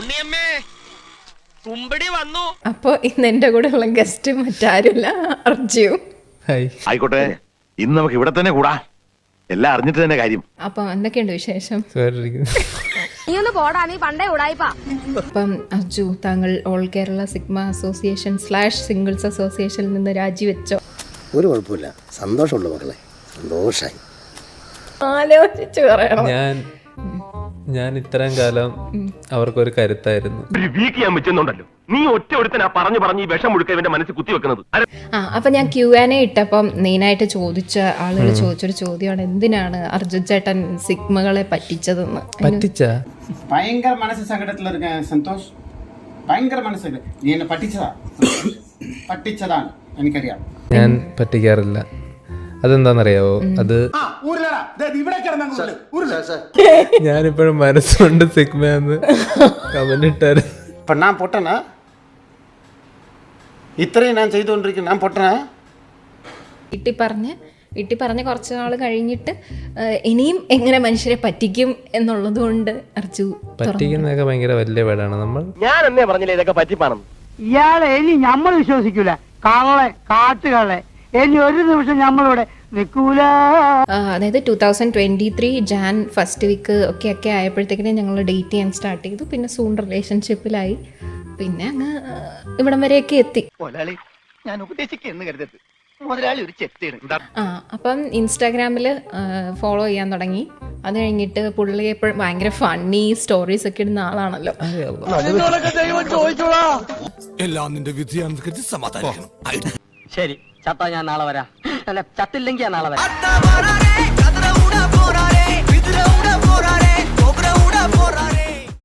ഉണ്ണിയമ്മേ തുമ്പടി വന്നു. അപ്പൊ ഇന്ന് എന്റെ കൂടെ ഉള്ള ഗസ്റ്റ് മറ്റാരുമില്ല, അർജു. ആയിക്കോട്ടെ, ഇന്ന് നമുക്ക് ഇവിടെ തന്നെ കൂടാ. എല്ലാം അറിഞ്ഞിട്ട് തന്നെ കാര്യം. അപ്പൊ എന്തൊക്കെയുണ്ട് വിശേഷം? നീ ഒന്ന് പോടാ, നീ പണ്ടേ ഉടായിപ്പാ. അപ്പം അർജു, താങ്കൾ all Kerala sigma association / singles അസോസിയേഷനിൽ നിന്ന് രാജിവെച്ചോ? ഒരു കുഴപ്പമില്ല, സന്തോഷമുള്ള മക്കളെ, സന്തോഷായി. ആലോചിച്ച് പറയണം. ഞാൻ ഇത്രയും കാലം അവർക്കൊരു കരുത്തായിരുന്നു. നീ ഒറ്റ ഒരുത്തനാ പറഞ്ഞു ഈ വിഷം മുഴുക്ക ഇവന്റെ മനസ്സിൽ കുത്തിവെക്കുന്നത്. അപ്പൊ ഞാൻ Q&A ഇട്ടപ്പം മെയിനായിട്ട് ചോദിച്ച ആളുകൾ ചോദിച്ചൊരു ചോദ്യമാണ്, എന്തിനാണ് അർജുൻ ചേട്ടൻ സിഗ്മകളെ പറ്റിച്ചതെന്ന്. ഭയങ്കര മനസ്സ് സങ്കടത്തിൽ സന്തോഷ്, ഭയങ്കര മനസ്സ്. നീ എന്നെ പറ്റിച്ചതാണ് എനിക്കറിയാം. ഞാൻ പറ്റിക്കാറില്ല. അതെന്താന്നറിയാവോ? അത് ഞാനിപ്പോഴും മനസ്സുകൊണ്ട് സിഗ്മയെന്ന് കമന്റ് ഇട്ടായിരുന്നു. ഇപ്പൊ ഞാൻ പൊട്ടനാ? ഇത്രയും ഞാൻ ചെയ്തുകൊണ്ടിരിക്കുന്നു, ഞാൻ പൊട്ടനാ? വീട്ടിൽ പറഞ്ഞ് കുറച്ച് നാൾ കഴിഞ്ഞിട്ട് ഇനിയും എങ്ങനെ മനുഷ്യരെ പറ്റിക്കും എന്നുള്ളത് കൊണ്ട് അർജു പറ്റിക്കുന്നതൊക്കെ ഭയങ്കര വലിയ പേടാണ്. നമ്മൾ ഞാൻ എന്നേ പറഞ്ഞില്ലേ ഇതൊക്കെ പറ്റിപ്പാണം. ഇയാളെ ഇനി നമ്മൾ വിശ്വസിക്കൂല. കള്ളെ കാട്ടുകളെ ഇനി ഒരു നിമിഷം നമ്മളിവിടെ നിൽക്കൂല. അതായത് 2023 ജാൻ ഫസ്റ്റ് വീക്ക് ഒക്കെ ആയപ്പോഴത്തേക്കിനെ ഞങ്ങൾ ഡേറ്റ് ചെയ്യാൻ സ്റ്റാർട്ട് ചെയ്തു. പിന്നെ സൂൺ റിലേഷൻഷിപ്പിലായി. പിന്നെ അങ്ങ് ഇവിടം വരെയൊക്കെ എത്തി. ഞാൻ ഉപദേശിക്കുന്നു കരുതരുത്, മുതലാളി ഒരു ചെത്തിയാണ്. അപ്പം ഇൻസ്റ്റാഗ്രാമിൽ ഫോളോ ചെയ്യാൻ തുടങ്ങി. അത് കഴിഞ്ഞിട്ട് പുള്ളി എപ്പോഴും ഭയങ്കര ഫണ്ണി സ്റ്റോറീസ് ഒക്കെ ഇടുന്ന ആളാണല്ലോ. എല്ലാം നിന്റെ വിധിയാണെന്ന് സമാധാനിക്കണം. ശരി, ചത്താ ഞാൻ നാളെ വരാം. അല്ല, ചത്തില്ലെങ്കിൽ ഞാൻ നാളെ വരാം.